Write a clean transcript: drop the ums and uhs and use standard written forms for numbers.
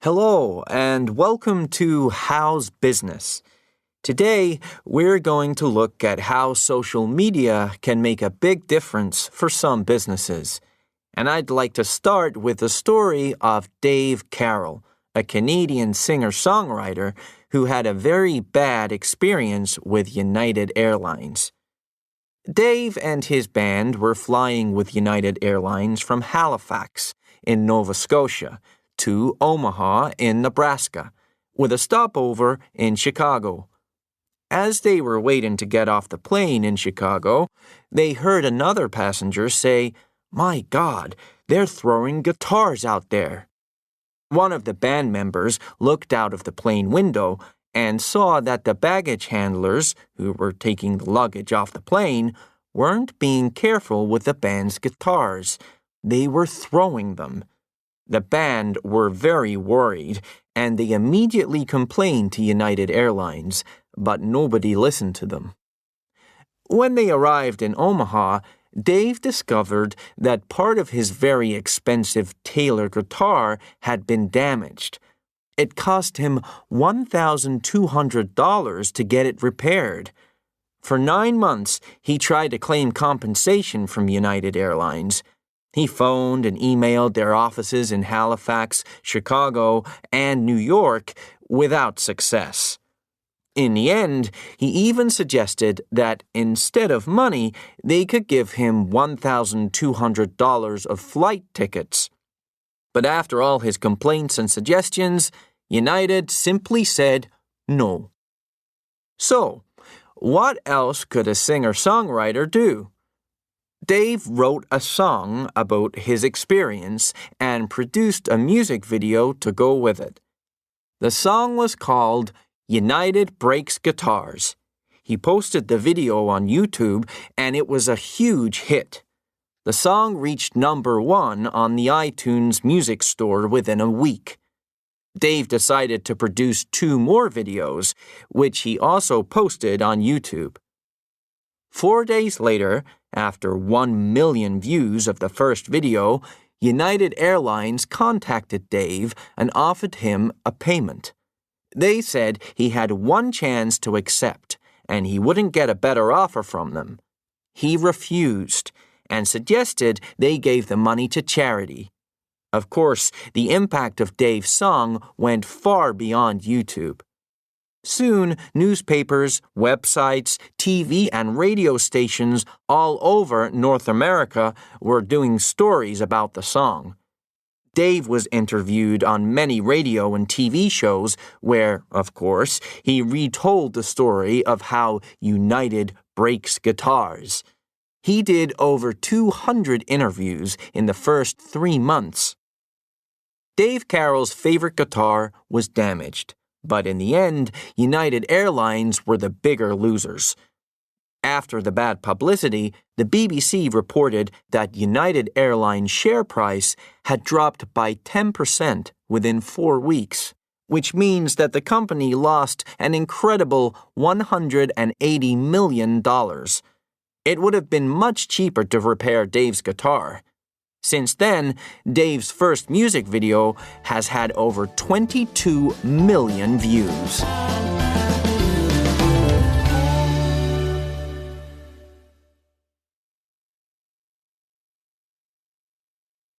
Hello, and welcome to How's Business. Today, we're going to look at how social media can make a big difference for some businesses. And I'd like to start with the story of Dave Carroll, a Canadian singer-songwriter who had a very bad experience with United Airlines. Dave and his band were flying with United Airlines from Halifax in Nova Scotia to Omaha in Nebraska, with a stopover in Chicago. As they were waiting to get off the plane in Chicago, they heard another passenger say, "My God, they're throwing guitars out there." One of the band members looked out of the plane window and saw that the baggage handlers, who were taking the luggage off the plane, weren't being careful with the band's guitars. They were throwing them. The band were very worried, and they immediately complained to United Airlines, but nobody listened to them. When they arrived in Omaha, Dave discovered that part of his very expensive Taylor guitar had been damaged. It cost him $1,200 to get it repaired. For 9 months, he tried to claim compensation from United Airlines. He phoned and emailed their offices in Halifax, Chicago, and New York without success. In the end, he even suggested that instead of money, they could give him $1,200 of flight tickets. But after all his complaints and suggestions, United simply said no. So, what else could a singer-songwriter do? Dave wrote a song about his experience and produced a music video to go with it. The song was called United Breaks Guitars. He posted the video on YouTube, and it was a huge hit. The song reached #1 on the iTunes Music Store within a week. Dave decided to produce 2 more videos, which he also posted on YouTube. 4 days later, after 1 million views of the first video, United Airlines contacted Dave and offered him a payment. They said he had one chance to accept, and he wouldn't get a better offer from them. He refused and suggested they gave the money to charity. Of course, the impact of Dave's song went far beyond YouTube. Soon, newspapers, websites, TV, and radio stations all over North America were doing stories about the song. Dave was interviewed on many radio and TV shows where, of course, he retold the story of how United breaks guitars. He did over 200 interviews in the first 3 months. Dave Carroll's favorite guitar was damaged. But in the end, United Airlines were the bigger losers. After the bad publicity, the BBC reported that United Airlines' share price had dropped by 10% within 4 weeks, which means that the company lost an incredible $180 million. It would have been much cheaper to repair Dave's guitar. Since then, Dave's first music video has had over 22 million views.